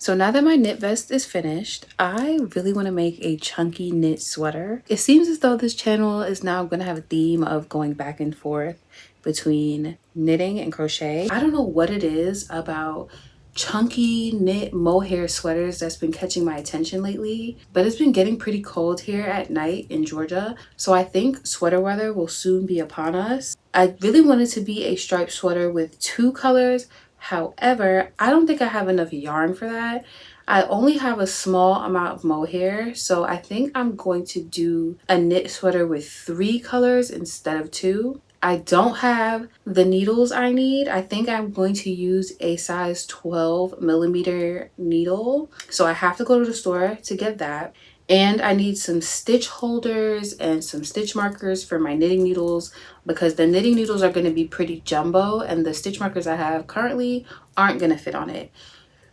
So now that my knit vest is finished, I really want to make a chunky knit sweater. It seems as though this channel is now going to have a theme of going back and forth between knitting and crochet. I don't know what it is about chunky knit mohair sweaters that's been catching my attention lately, but it's been getting pretty cold here at night in Georgia, so I think sweater weather will soon be upon us. I really wanted to be a striped sweater with 2 colors. However, I don't think I have enough yarn for that. I only have a small amount of mohair, so I think I'm going to do a knit sweater with 3 colors instead of 2. I don't have the needles I need. I think I'm going to use a size 12 millimeter needle. So I have to go to the store to get that. And I need some stitch holders and some stitch markers for my knitting needles, because the knitting needles are going to be pretty jumbo and the stitch markers I have currently aren't going to fit on it.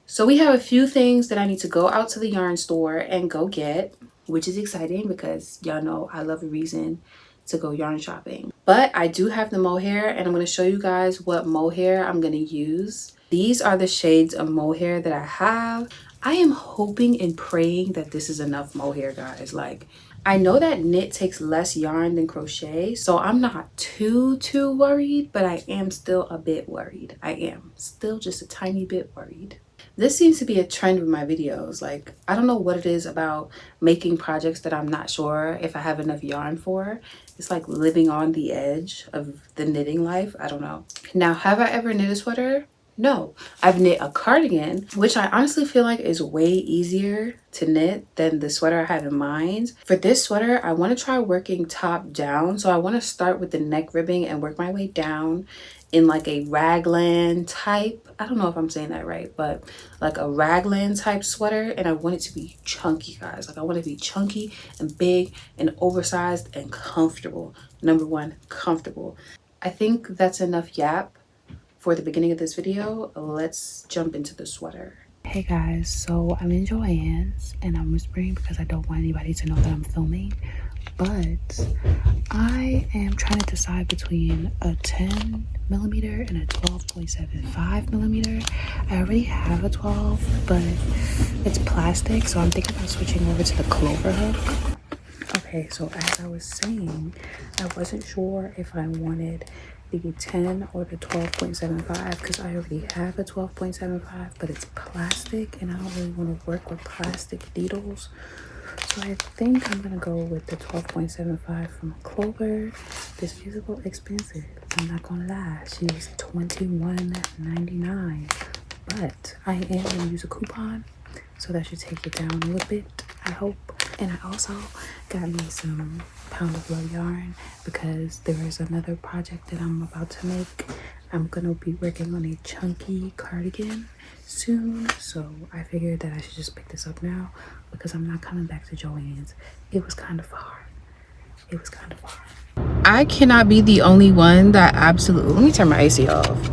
So we have a few things that I need to go out to the yarn store and go get, which is exciting because y'all know I love a reason to go yarn shopping. But I do have the mohair, and I'm going to show you guys what mohair I'm going to use. These are the shades of mohair that I have. I am hoping and praying that this is enough mohair, guys. Like, I know that knit takes less yarn than crochet, so I'm not too worried, but I am still a bit worried. I am still just a tiny bit worried. This seems to be a trend with my videos. Like, I don't know what it is about making projects that I'm not sure if I have enough yarn for. It's like living on the edge of the knitting life. I don't know. Now, have I ever knit a sweater? No. I've knit a cardigan, which I honestly feel like is way easier to knit than the sweater I had in mind. For this sweater, I want to try working top down. So I want to start with the neck ribbing and work my way down in like a raglan type, I don't know if I'm saying that right, but like a raglan type sweater. And I want it to be chunky, guys. Like, I want it to be chunky and big and oversized and comfortable. Number one, comfortable. I think that's enough yap for the beginning of this video. Let's jump into the sweater. Hey guys, so I'm in Joann's and I'm whispering because I don't want anybody to know that I'm filming, but I am trying to decide between a 10 millimeter and a 12.75 millimeter. I already have a 12, but it's plastic, so I'm thinking about switching over to the clover hook. Okay, so as I was saying, I wasn't sure if I wanted the 10 or the 12.75 because I already have a 12.75, but it's plastic and I don't really want to work with plastic needles. So I think I'm gonna go with the 12.75 from Clover. This is a little expensive, I'm not gonna lie. She was $21.99, but I am gonna use a coupon, so that should take it down a little bit, I hope. And I also got me some Pound of Love yarn because there is another project that I'm about to make. I'm gonna be working on a chunky cardigan soon, so I figured that I should just pick this up now because I'm not coming back to Joann's. It was kind of far. It was kind of far. I cannot be the only one that absolutely, let me turn my AC off.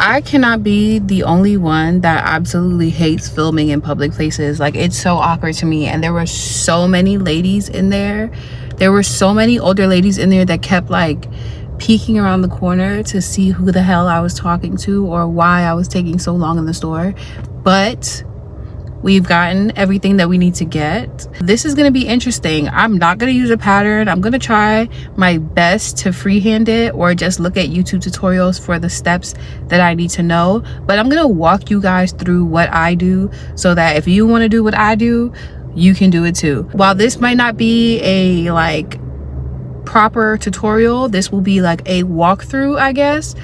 I cannot be the only one that absolutely hates filming in public places. Like, it's so awkward to me. And there were so many ladies in there. There were so many older ladies in there that kept like peeking around the corner to see who the hell I was talking to or why I was taking so long in the store. But we've gotten everything that we need to get. This is going to be interesting. I'm not going to use a pattern. I'm going to try my best to freehand it or just look at YouTube tutorials for the steps that I need to know. But I'm going to walk you guys through what I do so that if you want to do what I do, you can do it too. While this might not be a like proper tutorial, this will be like a walkthrough, I guess.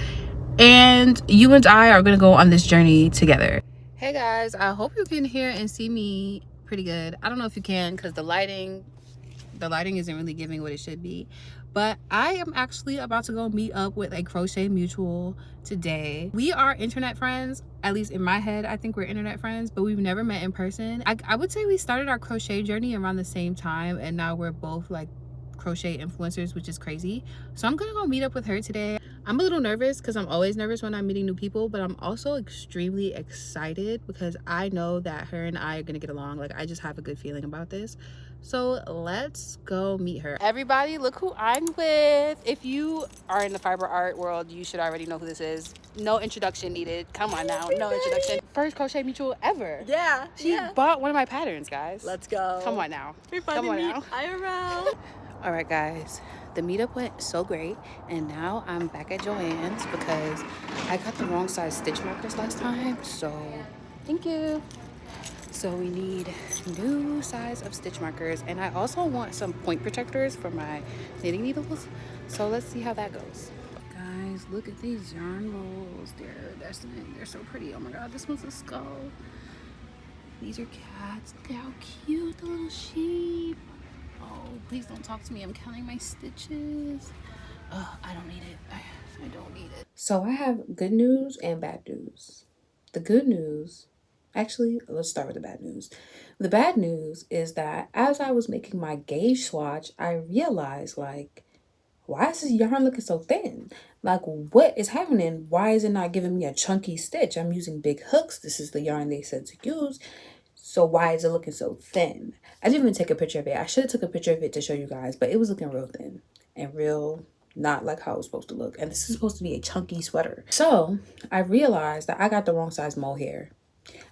And you and I are going to go on this journey together. Hey guys, I hope you can hear and see me pretty good. I don't know if you can because the lighting isn't really giving what it should be, but I am actually about to go meet up with a crochet mutual today. We are internet friends, at least in my head. I think we're internet friends, but we've never met in person. I would say we started our crochet journey around the same time, and now we're both like crochet influencers, which is crazy. So I'm gonna go meet up with her today. I'm a little nervous because I'm always nervous when I'm meeting new people, but I'm also extremely excited because I know that her and I are gonna get along. Like, I just have a good feeling about this. So let's go meet her. Everybody, look who I'm with. If you are in the fiber art world, you should already know who this is. No introduction needed. Come on now, no introduction. First crochet mutual ever. Yeah, She bought one of my patterns, guys. Let's go. Come on now. We're finding Come on meet now. IRL. All right, guys, the meetup went so great, and now I'm back at Joann's because I got the wrong size stitch markers last time. So thank you. So we need new size of stitch markers, and I also want some point protectors for my knitting needles. So let's see how that goes. Guys, look at these yarn rolls. They're so pretty. Oh my god, this one's a skull. These are cats. Look at how cute the little sheep. Oh, please don't talk to me. I'm counting my stitches. I don't need it. I don't need it. So I have good news and bad news. The good news, actually, let's start with the bad news. The bad news is that as I was making my gauge swatch, I realized, like, why is this yarn looking so thin? Like, what is happening? Why is it not giving me a chunky stitch? I'm using big hooks. This is the yarn they said to use. So why is it looking so thin? I didn't even take a picture of it. I should have took a picture of it to show you guys, but it was looking real thin and real not like how it was supposed to look. And this is supposed to be a chunky sweater. So I realized that I got the wrong size mohair.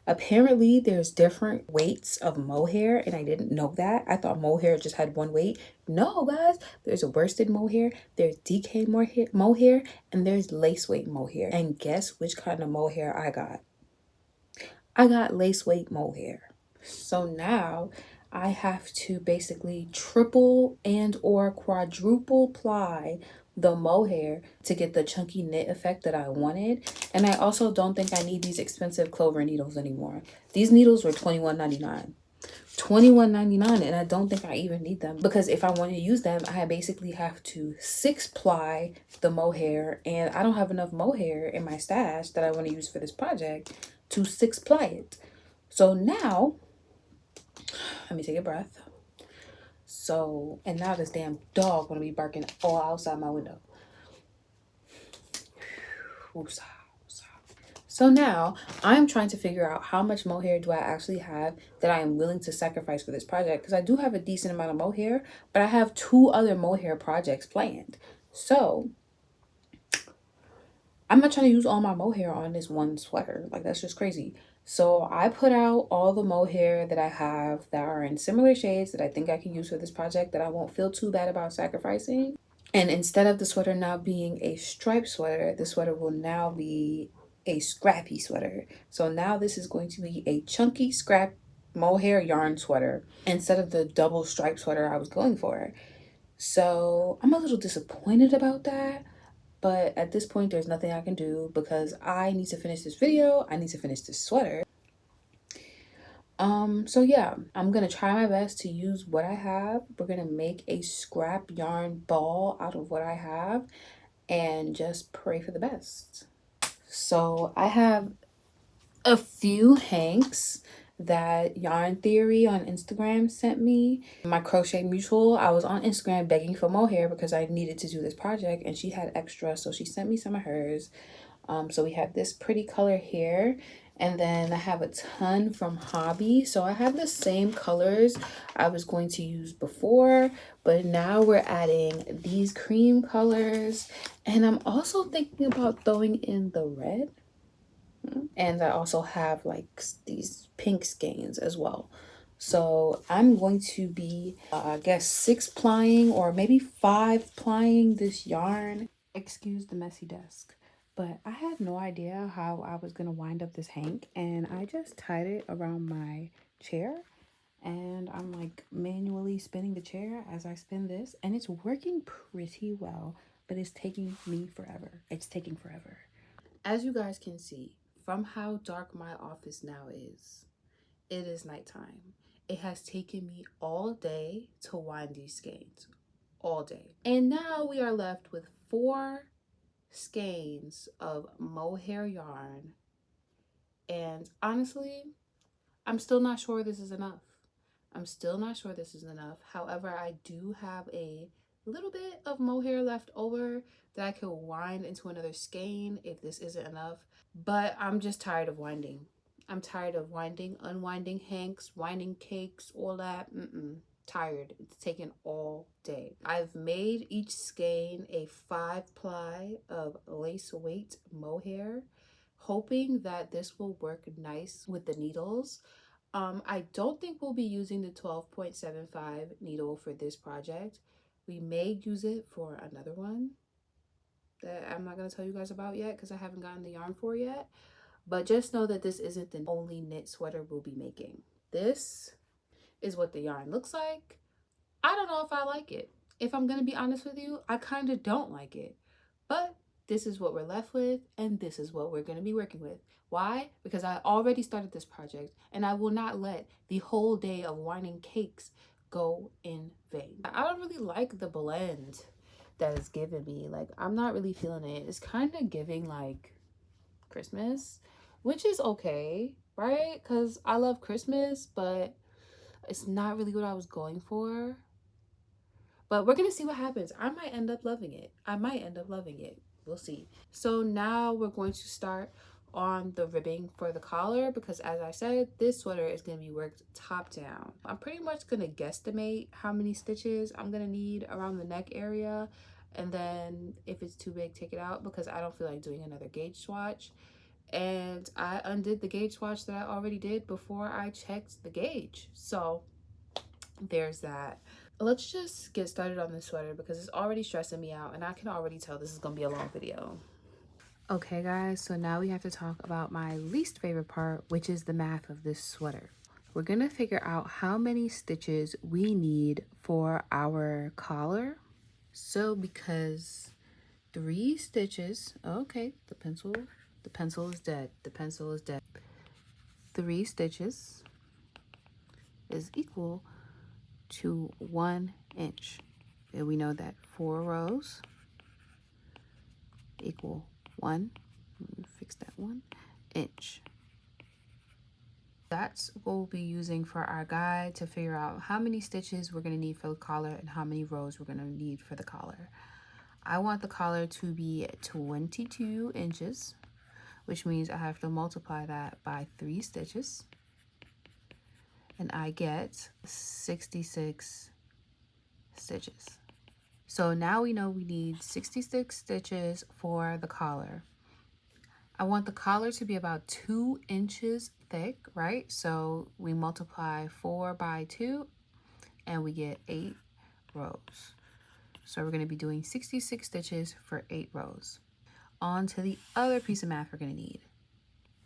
Apparently there's different weights of mohair, and I didn't know that. I thought mohair just had one weight. No, guys, there's a worsted mohair, there's DK mohair, and there's lace weight mohair. And guess which kind of mohair I got? I got lace weight mohair. So now I have to basically triple and or quadruple ply the mohair to get the chunky knit effect that I wanted. And I also don't think I need these expensive clover needles anymore. These needles were $21.99. $21.99, and I don't think I even need them, because if I want to use them, I basically have to 6-ply the mohair, and I don't have enough mohair in my stash that I want to use for this project to 6-ply it. So now, let me take a breath. So, and now this damn dog want to be barking all outside my window. Woosah. So now I'm trying to figure out how much mohair do I actually have that I am willing to sacrifice for this project, because I do have a decent amount of mohair, but I have 2 other mohair projects planned. So I'm not trying to use all my mohair on this one sweater. Like, that's just crazy. So I put out all the mohair that I have that are in similar shades that I think I can use for this project, that I won't feel too bad about sacrificing. And instead of the sweater now being a striped sweater, the sweater will now be a scrappy sweater. So now this is going to be a chunky scrap mohair yarn sweater instead of the double striped sweater I was going for. So I'm a little disappointed about that, but at this point there's nothing I can do because I need to finish this video. I need to finish this sweater. So yeah, I'm gonna try my best to use what I have. We're gonna make a scrap yarn ball out of what I have and just pray for the best. So I have a few hanks that Yarn Theory on Instagram sent me. My crochet mutual, I was on Instagram begging for mohair because I needed to do this project, and she had extra, so she sent me some of hers. So we have this pretty color here, and then I have a ton from Hobby. So I have the same colors I was going to use before, but now we're adding these cream colors, and I'm also thinking about throwing in the red. And I also have like these pink skeins as well. So I'm going to be, I guess, 6-plying or maybe 5-plying this yarn. Excuse the messy desk, but I had no idea how I was gonna wind up this hank, and I just tied it around my chair, and I'm like manually spinning the chair as I spin this, and it's working pretty well, but it's taking me forever. It's taking forever. As you guys can see from how dark my office now is, it is nighttime. It has taken me all day to wind these skeins, all day. And now we are left with 4 skeins of mohair yarn. And honestly, I'm still not sure this is enough. I'm still not sure this is enough. However, I do have a little bit of mohair left over that I could wind into another skein if this isn't enough. But I'm just tired of winding. I'm tired of winding, unwinding hanks, winding cakes, all that. Tired. It's taken all day. I've made each skein a 5-ply of lace weight mohair, hoping that this will work nice with the needles. I don't think we'll be using the 12.75 needle for this project. We may use it for another one that I'm not going to tell you guys about yet because I haven't gotten the yarn for yet. But just know that this isn't the only knit sweater we'll be making. This is what the yarn looks like. I don't know if I like it. If I'm going to be honest with you, I kind of don't like it. But this is what we're left with, and this is what we're going to be working with. Why? Because I already started this project, and I will not let the whole day of winding cakes go in vain. I don't really like the blend that it's giving me. Like, I'm not really feeling it. It's kind of giving like Christmas, which is okay, right? Because I love Christmas, but it's not really what I was going for. But we're gonna see what happens. I might end up loving it. I might end up loving it. We'll see. So now we're going to start on the ribbing for the collar, because as I said, this sweater is going to be worked top down. I'm pretty much going to guesstimate how many stitches I'm going to need around the neck area, and then if it's too big, take it out, because I don't feel like doing another gauge swatch. And I undid the gauge swatch that I already did before I checked the gauge, so there's that. Let's just get started on this sweater because it's already stressing me out, and I can already tell this is gonna be a long video. Okay guys, so now we have to talk about my least favorite part, which is the math of this sweater. We're gonna figure out how many stitches we need for our collar. So because 3 stitches, okay, the pencil is dead. The pencil is dead. 3 stitches is equal to 1 inch. And we know that 4 rows equal 1, fix that 1 inch. That's what we'll be using for our guide to figure out how many stitches we're going to need for the collar and how many rows we're going to need for the collar. I want the collar to be 22 inches, which means I have to multiply that by 3 stitches, and I get 66 stitches. So now we know we need 66 stitches for the collar. I want the collar to be about 2 inches thick, right? So we multiply 4 by 2 and we get 8 rows. So we're going to be doing 66 stitches for 8 rows. On to the other piece of math we're going to need.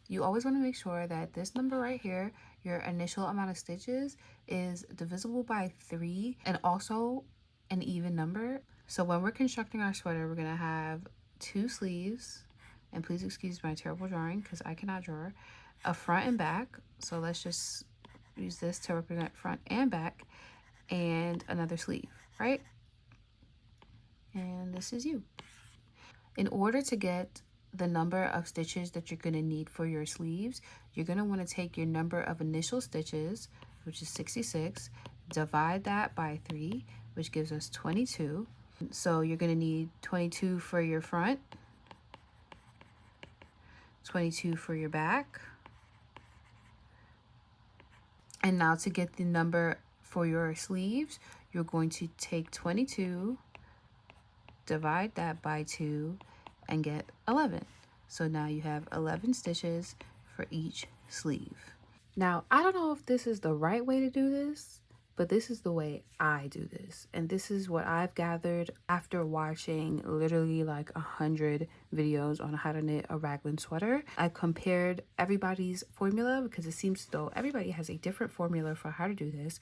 You always want to make sure that this number right here, your initial amount of stitches, is divisible by 3 and also an even number. So when we're constructing our sweater, we're going to have 2 sleeves, and please excuse my terrible drawing because I cannot draw, a front and back. So let's just use this to represent front and back, and another sleeve, right? And this is you. In order to get the number of stitches that you're going to need for your sleeves, you're going to want to take your number of initial stitches, which is 66, divide that by 3, which gives us 22. So you're going to need 22 for your front, 22 for your back. And now to get the number for your sleeves, you're going to take 22, divide that by 2, and get 11. So now you have 11 stitches for each sleeve. Now, I don't know if this is the right way to do this, but this is the way I do this. And this is what I've gathered after watching literally like 100 videos on how to knit a raglan sweater. I compared everybody's formula because it seems as though everybody has a different formula for how to do this.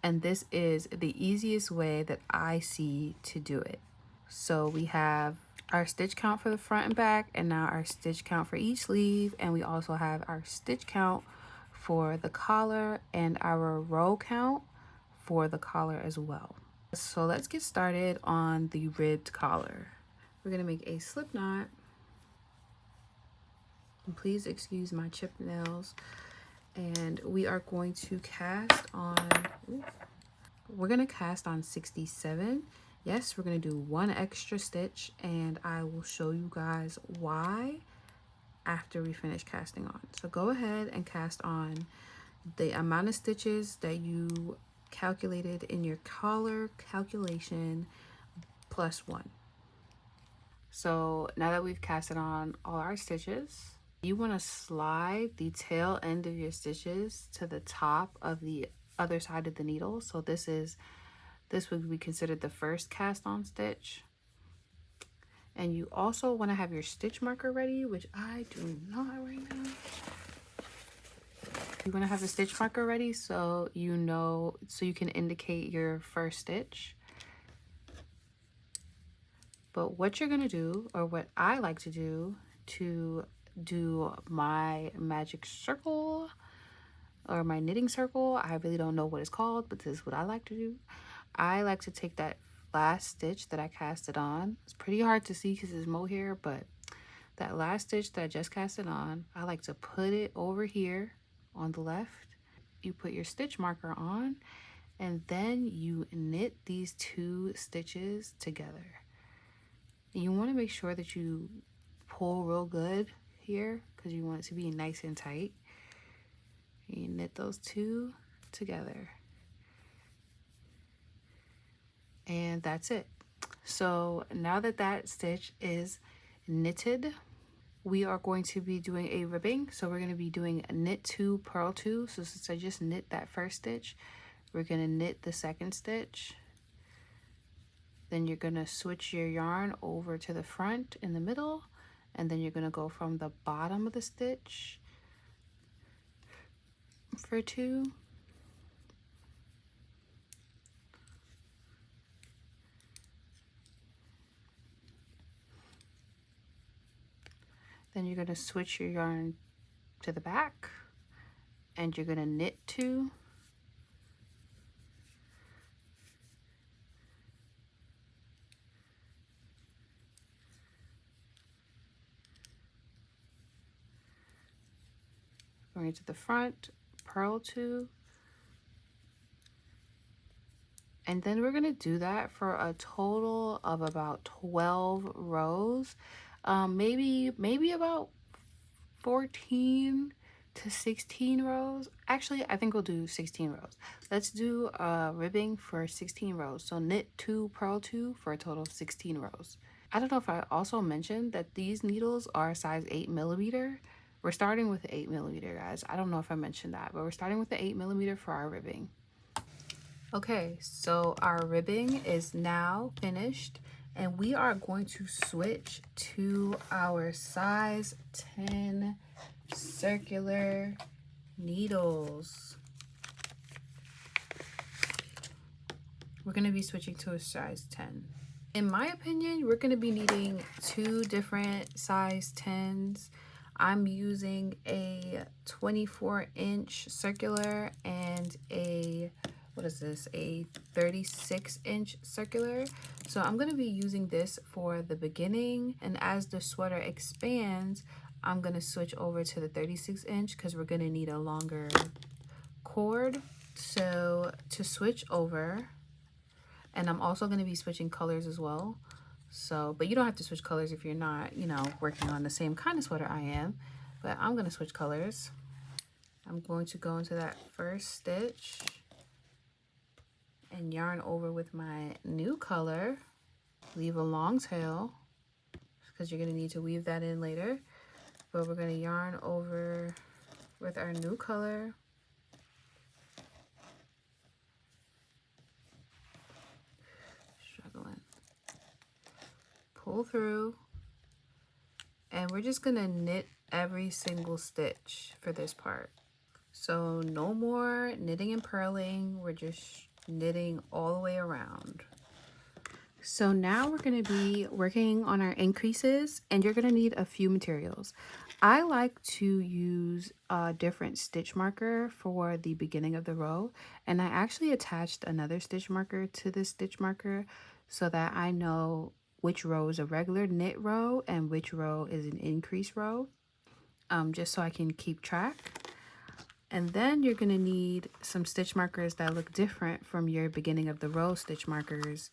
And this is the easiest way that I see to do it. So we have our stitch count for the front and back, and now our stitch count for each sleeve, and we also have our stitch count for the collar and our row count for the collar as well. So let's get started on the ribbed collar. We're going to make a slip knot, and please excuse my chipped nails, and we are going to cast on 67 Yes, we're going to do one extra stitch, and I will show you guys why after we finish casting on. So go ahead and cast on the amount of stitches that you calculated in your collar calculation plus 1. So now that we've casted on all our stitches, you want to slide the tail end of your stitches to the top of the other side of the needle. So this would be considered the first cast on stitch. And you also want to have your stitch marker ready, which I do not right now. You want to have a stitch marker ready so you know, so you can indicate your first stitch. But what you're going to do, or what I like to do my magic circle or my knitting circle, I really don't know what it's called, but this is what I like to do. I like to take that last stitch that I casted on. It's pretty hard to see because it's mohair, but that last stitch that I just casted on, I like to put it over here on the left. You put your stitch marker on, and then you knit these 2 stitches together. And you want to make sure that you pull real good here because you want it to be nice and tight. And you knit those 2 together. And that's it. So now that that stitch is knitted, we are going to be doing a ribbing. So we're going to be doing a knit 2, purl 2. So since I just knit that first stitch, we're going to knit the second stitch. Then you're going to switch your yarn over to the front in the middle, and then you're going to go from the bottom of the stitch for 2. Then you're going to switch your yarn to the back, and you're going to knit 2. Going to the front, purl 2. And then we're going to do that for a total of about 12 rows. Maybe about 14 to 16 rows. Actually, I think we'll do 16 rows. Let's do ribbing for 16 rows. So knit 2, purl 2 for a total of 16 rows. I don't know if I also mentioned that these needles are size 8mm. We're starting with the 8mm, guys. I don't know if I mentioned that, but we're starting with the 8mm for our ribbing. Okay, so our ribbing is now finished, and we are going to switch to our size 10 circular needles. We're going to be switching to a size 10. In my opinion, we're going to be needing 2 different size 10s. I'm using a 24-inch circular and a, what is this, a 36-inch circular. So I'm going to be using this for the beginning, and as the sweater expands, I'm going to switch over to the 36-inch because we're going to need a longer cord. So to switch over, and I'm also going to be switching colors as well. So, but you don't have to switch colors if you're not, you know, working on the same kind of sweater I am. But I'm going to switch colors. I'm going to go into that first stitch and yarn over with my new color. Leave a long tail because you're going to need to weave that in later. But we're going to yarn over with our new color. Struggling. Pull through, and we're just gonna knit every single stitch for this part. So no more knitting and purling, we're just knitting all the way around. So now we're going to be working on our increases, and you're going to need a few materials. I like to use a different stitch marker for the beginning of the row, and I actually attached another stitch marker to this stitch marker so that I know which row is a regular knit row and which row is an increase row, just so I can keep track. And then you're going to need some stitch markers that look different from your beginning of the row stitch markers.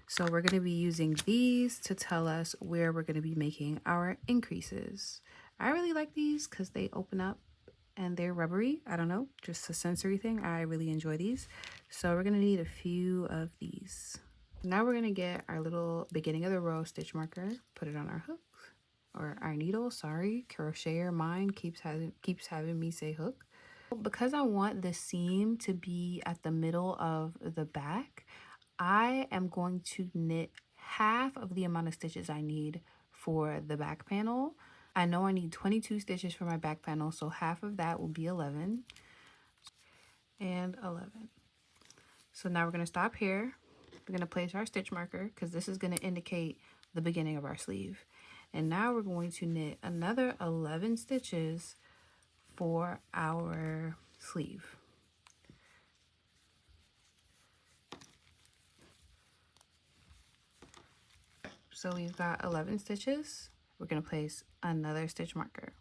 So we're going to be using these to tell us where we're going to be making our increases. I really like these because they open up and they're rubbery. I don't know, just a sensory thing. I really enjoy these. So we're going to need a few of these. Now we're going to get our little beginning of the row stitch marker, put it on our hook or our needle. Sorry, crocheter mine keeps having me say hook. Because I want the seam to be at the middle of the back, I am going to knit half of the amount of stitches I need for the back panel. I know I need 22 stitches for my back panel, so half of that will be 11 and 11. So now we're going to stop here. We're going to place our stitch marker because this is going to indicate the beginning of our sleeve. And now we're going to knit another 11 stitches for our sleeve. So we've got 11 stitches. We're going to place another stitch marker.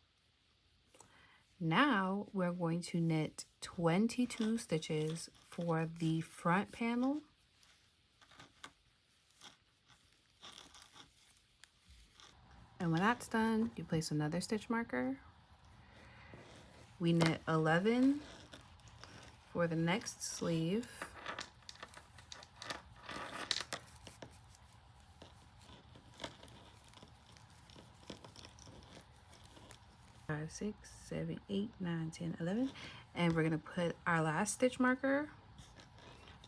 Now we're going to knit 22 stitches for the front panel. And when that's done, you place another stitch marker. We knit 11 for the next sleeve. Five, 6, 7, 8, 9, 10, 11. And we're going to put our last stitch marker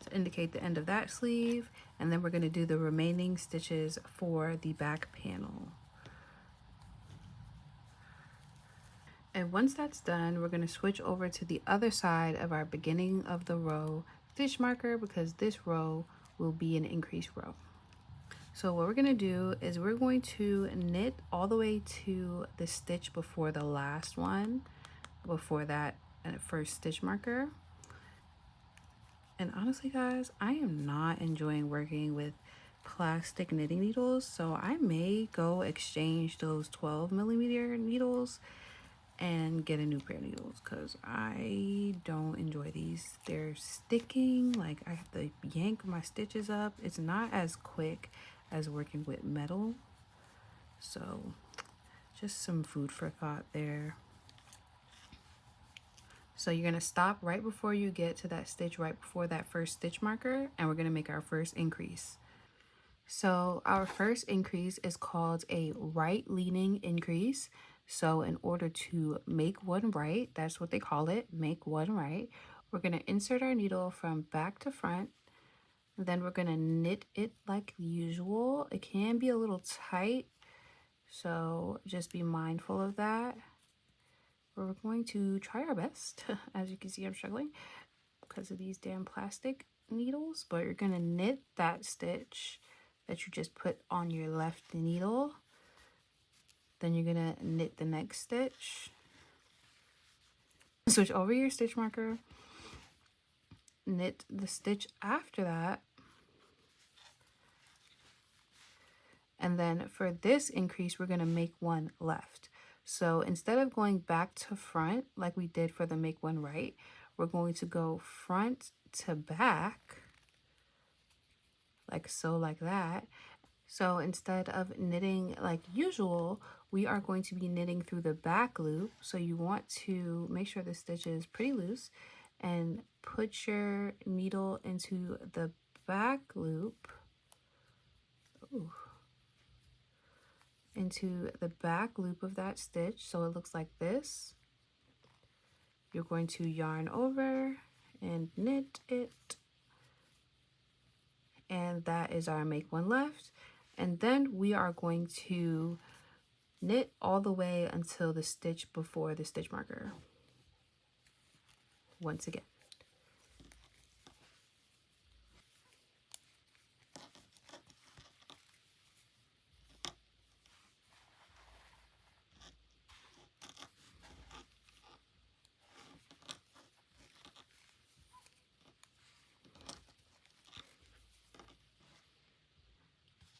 to indicate the end of that sleeve. And then we're going to do the remaining stitches for the back panel. And once that's done, we're going to switch over to the other side of our beginning of the row stitch marker because this row will be an increased row. So what we're going to do is we're going to knit all the way to the stitch before the last one, before that first stitch marker. And honestly, guys, I am not enjoying working with plastic knitting needles, so I may go exchange those 12mm needles and get a new pair of needles because I don't enjoy these. They're sticking, like I have to yank my stitches up. It's not as quick as working with metal. So just some food for thought there. So you're gonna stop right before you get to that stitch, right before that first stitch marker, and we're gonna make our first increase. So our first increase is called a right leaning increase. So in order to make one right, that's what they call it, make one right, we're going to insert our needle from back to front. Then we're going to knit it like usual. It can be a little tight, so just be mindful of that. We're going to try our best. As you can see, I'm struggling because of these damn plastic needles, but you're going to knit that stitch that you just put on your left needle. Then you're gonna knit the next stitch. Switch over your stitch marker, knit the stitch after that. And then for this increase, we're gonna make one left. So instead of going back to front like we did for the make one right, we're going to go front to back, like so, like that. So instead of knitting like usual, we are going to be knitting through the back loop. So you want to make sure the stitch is pretty loose and put your needle into the back loop. Ooh. Into the back loop of that stitch. So it looks like this. You're going to yarn over and knit it. And that is our make one left. And then we are going to knit all the way until the stitch before the stitch marker. Once again.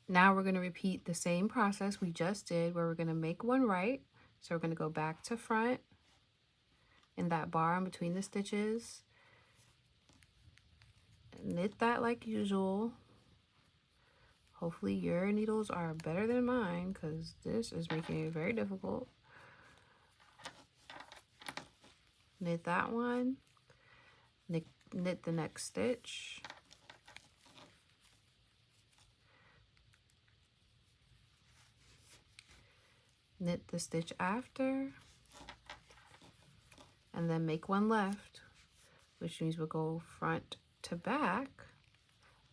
Now we're going to repeat the same process we just did where we're going to make one right. So we're going to go back to front in that bar in between the stitches. Knit that like usual. Hopefully your needles are better than mine, because this is making it very difficult. Knit that one. Knit the next stitch. Knit the stitch after. And then make one left, which means we'll go front to back.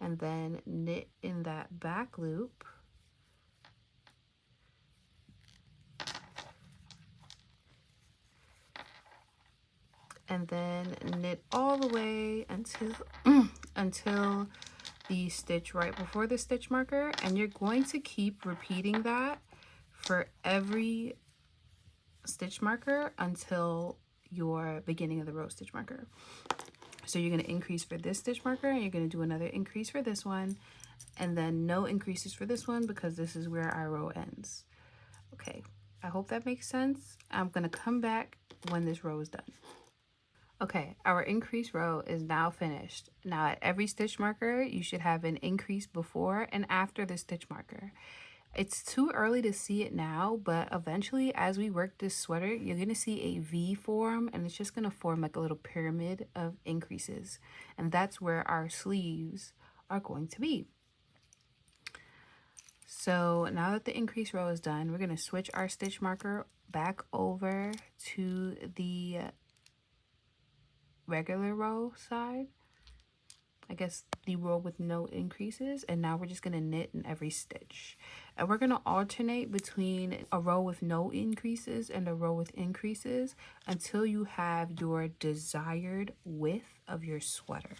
And then knit in that back loop. And then knit all the way until the stitch right before the stitch marker. And you're going to keep repeating that for every stitch marker until your beginning of the row stitch marker. So you're going to increase for this stitch marker, and you're going to do another increase for this one, and then no increases for this one, because this is where our row ends. Okay, I hope that makes sense. I'm going to come back when this row is done. Okay, our increase row is now finished. Now at every stitch marker, you should have an increase before and after the stitch marker. It's too early to see it now, but eventually as we work this sweater, you're going to see a V form, and it's just going to form like a little pyramid of increases. And that's where our sleeves are going to be. So now that the increase row is done, we're going to switch our stitch marker back over to the regular row side. I guess the row with no increases, and now we're just going to knit in every stitch, and we're going to alternate between a row with no increases and a row with increases until you have your desired width of your sweater.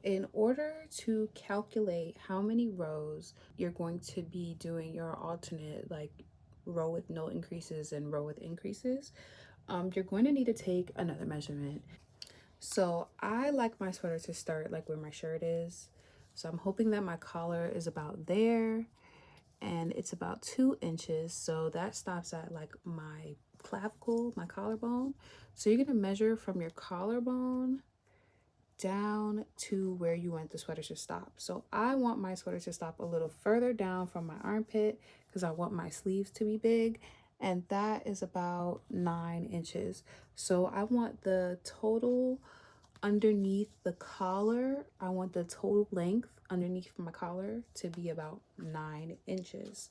In order to calculate how many rows you're going to be doing your alternate, like row with no increases and row with increases, you're going to need to take another measurement. So I like my sweater to start like where my shirt is. So I'm hoping that my collar is about there, and it's about 2 inches. So that stops at like my clavicle, my collarbone. So you're gonna measure from your collarbone down to where you want the sweater to stop. So I want my sweater to stop a little further down from my armpit because I want my sleeves to be big, and that is about 9 inches. So I want the total underneath the collar, I want the total length underneath my collar to be about 9 inches.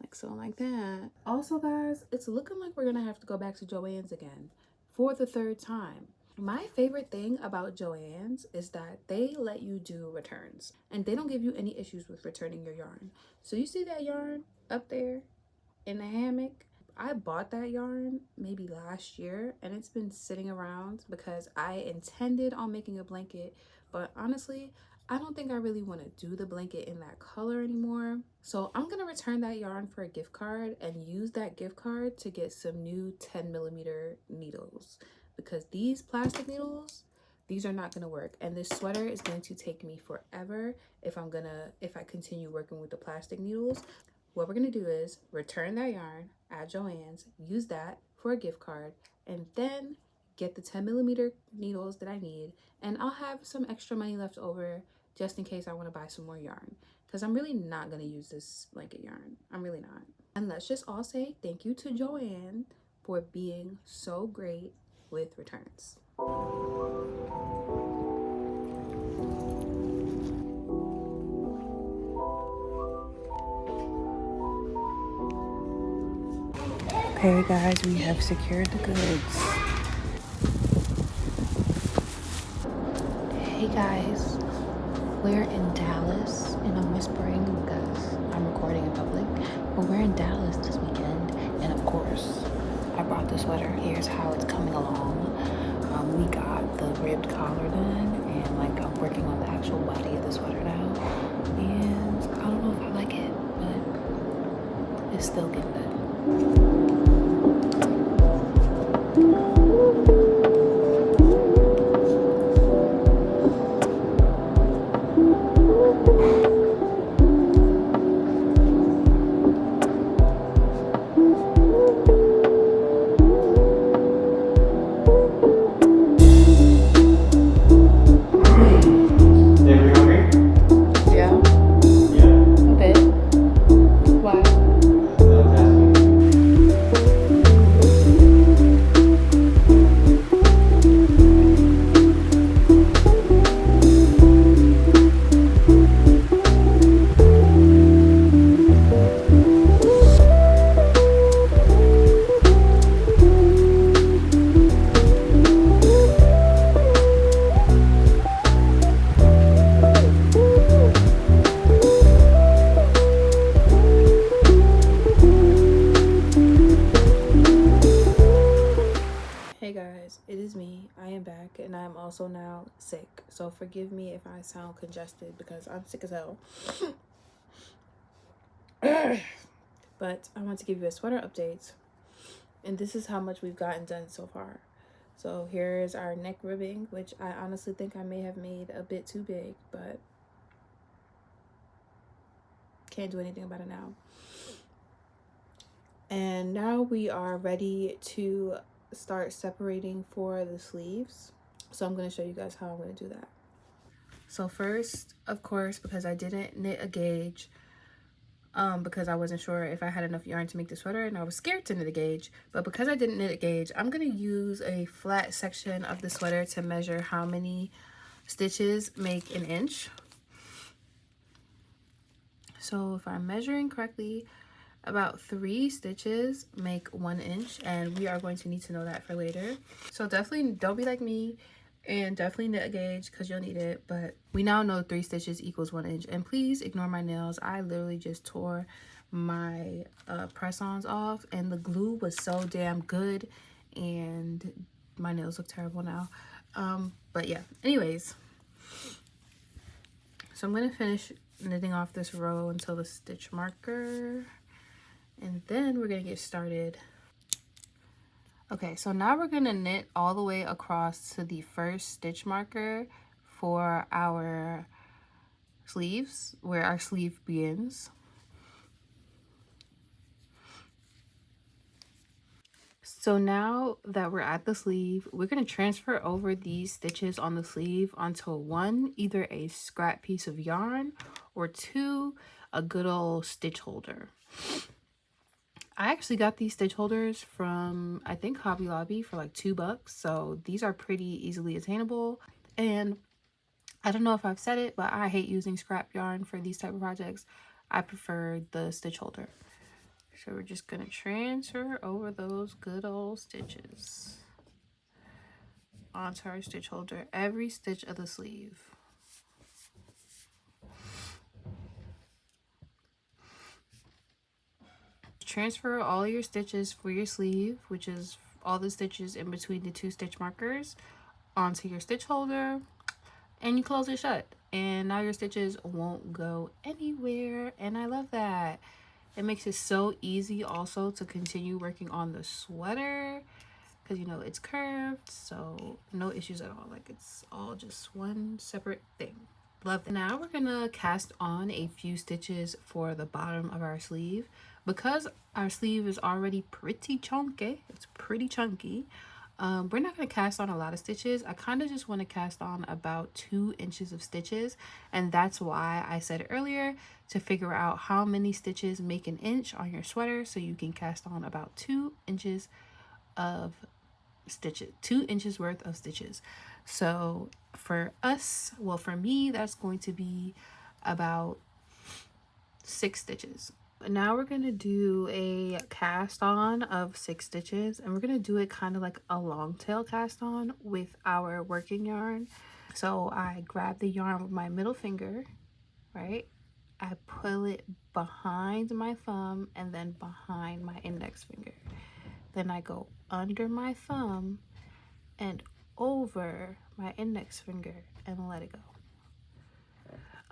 Like so, like that. Also guys, it's looking like we're gonna have to go back to Joann's again for the 3rd time. My favorite thing about Joann's is that they let you do returns, and they don't give you any issues with returning your yarn. So you see that yarn up there in the hammock? I bought that yarn maybe last year, and it's been sitting around because I intended on making a blanket, but honestly, I don't think I really want to do the blanket in that color anymore. So I'm gonna return that yarn for a gift card and use that gift card to get some new 10mm needles, because these plastic needles, these are not gonna work, and this sweater is going to take me forever if I continue working with the plastic needles. What we're gonna do is return that yarn at Joann's, use that for a gift card, and then get the 10mm needles that I need, and I'll have some extra money left over just in case I want to buy some more yarn, because I'm really not gonna use this blanket yarn. I'm really not. And let's just all say thank you to Joann for being so great with returns. Okay guys, we have secured the goods. Hey guys, we're in Dallas, and I'm whispering because I'm recording in public, but we're in Dallas this weekend, and of course, I brought the sweater. Here's how it's coming along. We got the ribbed collar done, and like I'm working on the actual body of the sweater now, and I don't know if I like it, but it's still getting done. and I'm also now sick. So forgive me if I sound congested because I'm sick as hell. But I want to give you a sweater update. And this is how much we've gotten done so far. So here's our neck ribbing, which I honestly think I may have made a bit too big, but can't do anything about it now. And now we are ready to start separating for the sleeves. So I'm going to show you guys how I'm going to do that. So first, of course, because I didn't knit a gauge, because I wasn't sure if I had enough yarn to make the sweater and I was scared to knit a gauge, but because I didn't knit a gauge, I'm going to use a flat section of the sweater to measure how many stitches make an inch. So if I'm measuring correctly, about 3 stitches make 1 inch, and we are going to need to know that for later. So definitely don't be like me and definitely knit a gauge because you'll need it, but we now know 3 stitches equals 1 inch. And please ignore my nails. I literally just tore my press-ons off and the glue was so damn good and my nails look terrible now. But yeah, anyways, so I'm going to finish knitting off this row until the stitch marker, and then we're going to get started. Okay, so now we're going to knit all the way across to the first stitch marker for our sleeves, where our sleeve begins. So now that we're at the sleeve, we're going to transfer over these stitches on the sleeve onto one, either a scrap piece of yarn, or 2, a good old stitch holder. I actually got these stitch holders from, I think, Hobby Lobby for like $2. So these are pretty easily attainable. And I don't know if I've said it, but I hate using scrap yarn for these type of projects. I prefer the stitch holder. So we're just going to transfer over those good old stitches onto our stitch holder, every stitch of the sleeve. Transfer all your stitches for your sleeve, which is all the stitches in between the 2 stitch markers, onto your stitch holder, and you close it shut, and now your stitches won't go anywhere, and I love that. It makes it so easy also to continue working on the sweater because, you know, it's curved, so no issues at all. Like, it's all just one separate thing. Love that. Now we're gonna cast on a few stitches for the bottom of our sleeve. Because our sleeve is already pretty chunky, it's pretty chunky, we're not going to cast on a lot of stitches. I kind of just want to cast on about 2 inches of stitches, and that's why I said earlier to figure out how many stitches make an inch on your sweater, so you can cast on about 2 inches of stitches, 2 inches worth of stitches. So for us, well, for me, that's going to be about 6 stitches. Now we're going to do a cast on of 6 stitches, and we're going to do it kind of like a long tail cast on with our working yarn. So I grab the yarn with my middle finger, right? I pull it behind my thumb and then behind my index finger. Then I go under my thumb and over my index finger and let it go.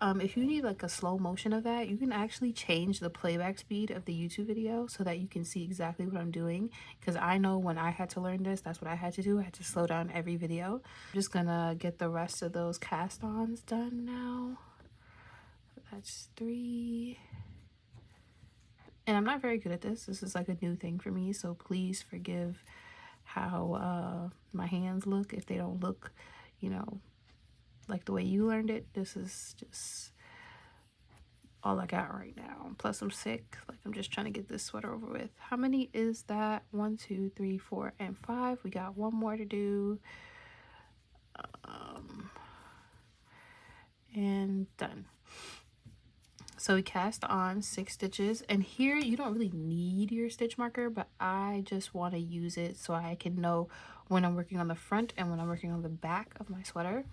If you need like a slow motion of that, you can actually change the playback speed of the YouTube video so that you can see exactly what I'm doing. Because I know when I had to learn this, that's what I had to do. I had to slow down every video. I'm just gonna get the rest of those cast-ons done now. That's 3. And I'm not very good at this. This is like a new thing for me, so please forgive how my hands look if they don't look, you know, like the way you learned it. This is just all I got right now. Plus I'm sick. Like, I'm just trying to get this sweater over with. How many is that? 1, 2, 3, 4, and 5. We got 1 more to do. And done. So we cast on 6 stitches, and here you don't really need your stitch marker, but I just want to use it so I can know when I'm working on the front and when I'm working on the back of my sweater.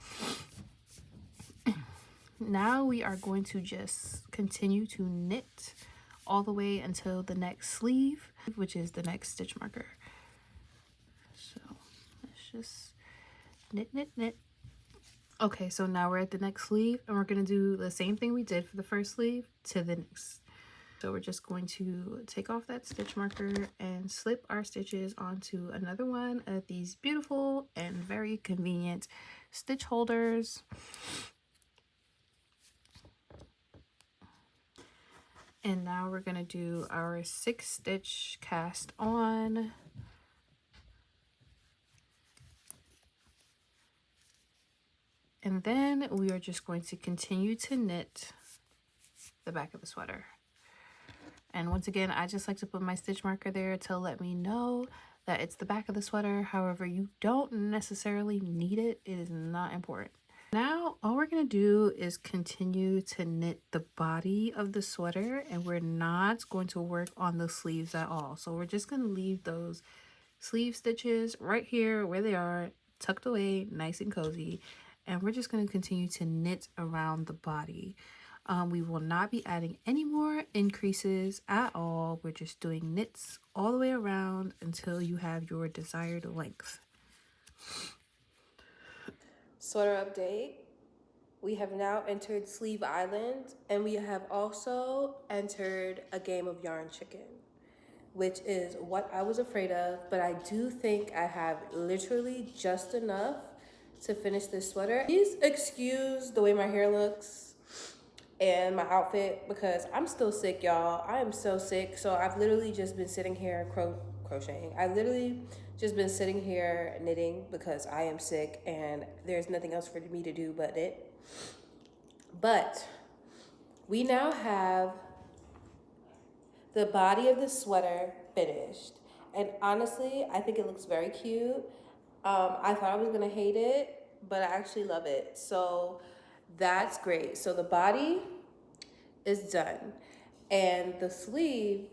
Now we are going to just continue to knit all the way until the next sleeve, which is the next stitch marker. So let's just Knit, knit, knit. Okay, so now we're at the next sleeve and we're gonna do the same thing we did for the first sleeve to the next. So we're just going to take off that stitch marker and slip our stitches onto another one of these beautiful and very convenient stitch holders. And now we're gonna do our 6-stitch cast on. And then we are just going to continue to knit the back of the sweater. And once again, I just like to put my stitch marker there to let me know that it's the back of the sweater. However, you don't necessarily need it. It is not important. Now, all we're going to do is continue to knit the body of the sweater, and we're not going to work on the sleeves at all. So we're just going to leave those sleeve stitches right here where they are, tucked away, nice and cozy. And we're just going to continue to knit around the body. We will not be adding any more increases at all. We're just doing knits all the way around until you have your desired length. Sweater update. We have now entered Sleeve Island, and we have also entered a game of yarn chicken, which is what I was afraid of, but I do think I have literally just enough to finish this sweater. Please excuse the way my hair looks and my outfit because I'm still sick, y'all. I am so sick. So I've literally just been sitting here crocheting. I literally just been sitting here knitting because I am sick and there's nothing else for me to do but knit. But we now have the body of the sweater finished. And honestly, I think it looks very cute. I thought I was gonna hate it, but I actually love it. So that's great. So the body is done and the sleeve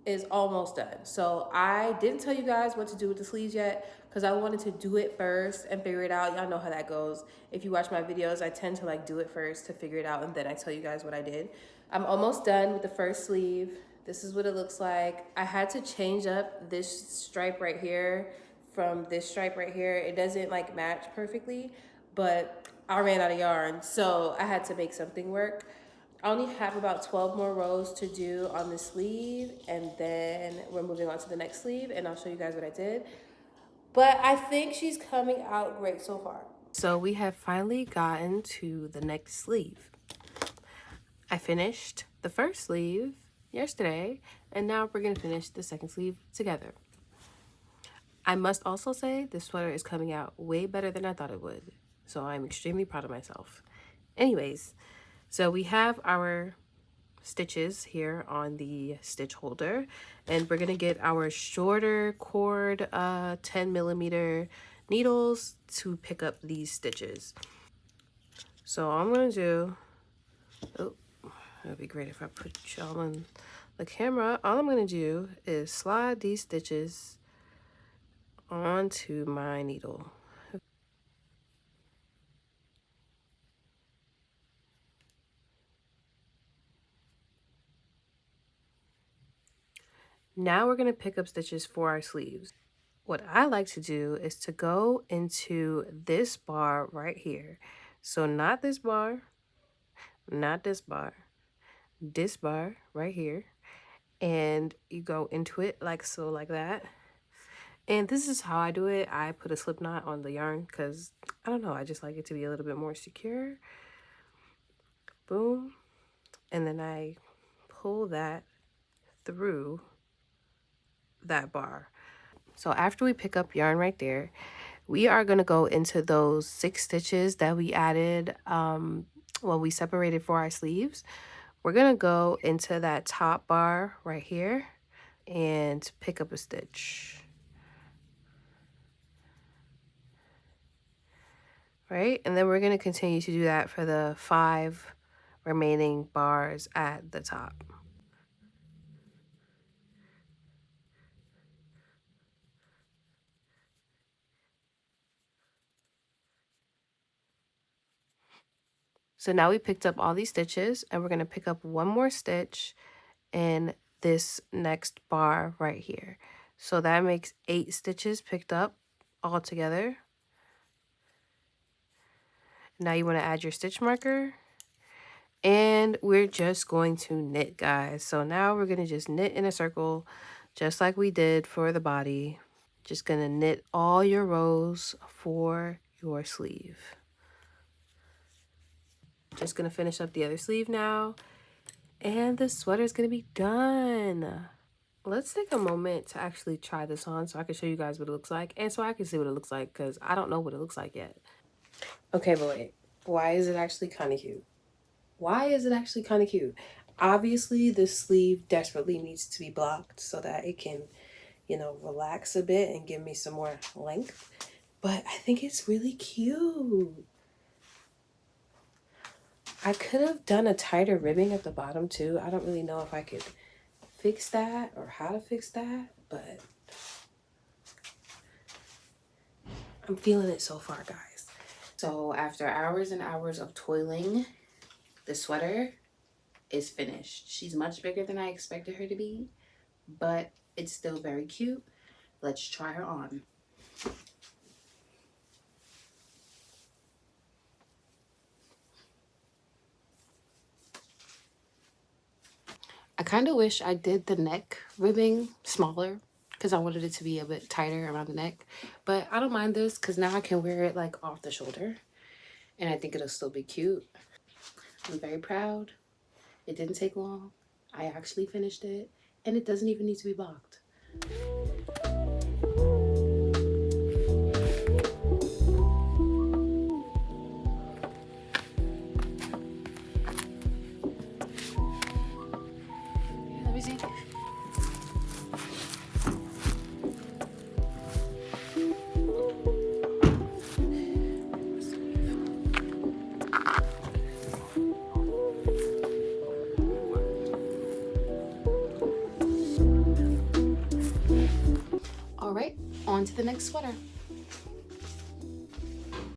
is almost done. So I didn't tell you guys what to do with the sleeves yet because I wanted to do it first and figure it out. Y'all know how that goes. If you watch my videos, I tend to like do it first to figure it out and then I tell you guys what I did. I'm almost done with the first sleeve. This is what it looks like. I had to change up this stripe right here from this stripe right here. It doesn't like match perfectly, but I ran out of yarn, so I had to make something work. I only have about 12 more rows to do on the sleeve, and then we're moving on to the next sleeve, and I'll show you guys what I did. But I think she's coming out great so far. So we have finally gotten to the next sleeve. I finished the first sleeve yesterday, and now we're going to finish the second sleeve together. I must also say this sweater is coming out way better than I thought it would, so I'm extremely proud of myself. Anyways, so we have our stitches here on the stitch holder, and we're gonna get our shorter cord 10mm needles to pick up these stitches. So all I'm gonna do, oh, it would be great if I put y'all on the camera. All I'm gonna do is slide these stitches onto my needle. Now we're gonna pick up stitches for our sleeves. What I like to do is to go into this bar right here. So not this bar, not this bar right here. And you go into it like so, like that. And this is how I do it. I put a slip knot on the yarn because I don't know, I just like it to be a little bit more secure. Boom. And then I pull that through that bar. So after we pick up yarn right there, we are going to go into those 6 stitches that we added when we separated for our sleeves. We're going to go into that top bar right here and pick up a stitch. Right? And then we're going to continue to do that for the 5 remaining bars at the top. So now we picked up all these stitches and we're going to pick up one more stitch in this next bar right here. So that makes 8 stitches picked up all together. Now you want to add your stitch marker. And we're just going to knit, guys. So now we're going to just knit in a circle just like we did for the body. Just going to knit all your rows for your sleeve. Just going to finish up the other sleeve now. And the sweater is going to be done. Let's take a moment to actually try this on so I can show you guys what it looks like. And so I can see what it looks like because I don't know what it looks like yet. Okay, but wait. Why is it actually kind of cute? Why is it actually kind of cute? Obviously, this sleeve desperately needs to be blocked so that it can, relax a bit and give me some more length. But I think it's really cute. I could have done a tighter ribbing at the bottom too. I don't really know if I could fix that or how to fix that, but I'm feeling it so far, guys. So after hours and hours of toiling, the sweater is finished. She's much bigger than I expected her to be, but it's still very cute. Let's try her on. I kind of wish I did the neck ribbing smaller because I wanted it to be a bit tighter around the neck. But I don't mind this because now I can wear it like off the shoulder. And I think it'll still be cute. I'm very proud. It didn't take long. I actually finished it. And it doesn't even need to be blocked. Let me see. All right, on to the next sweater.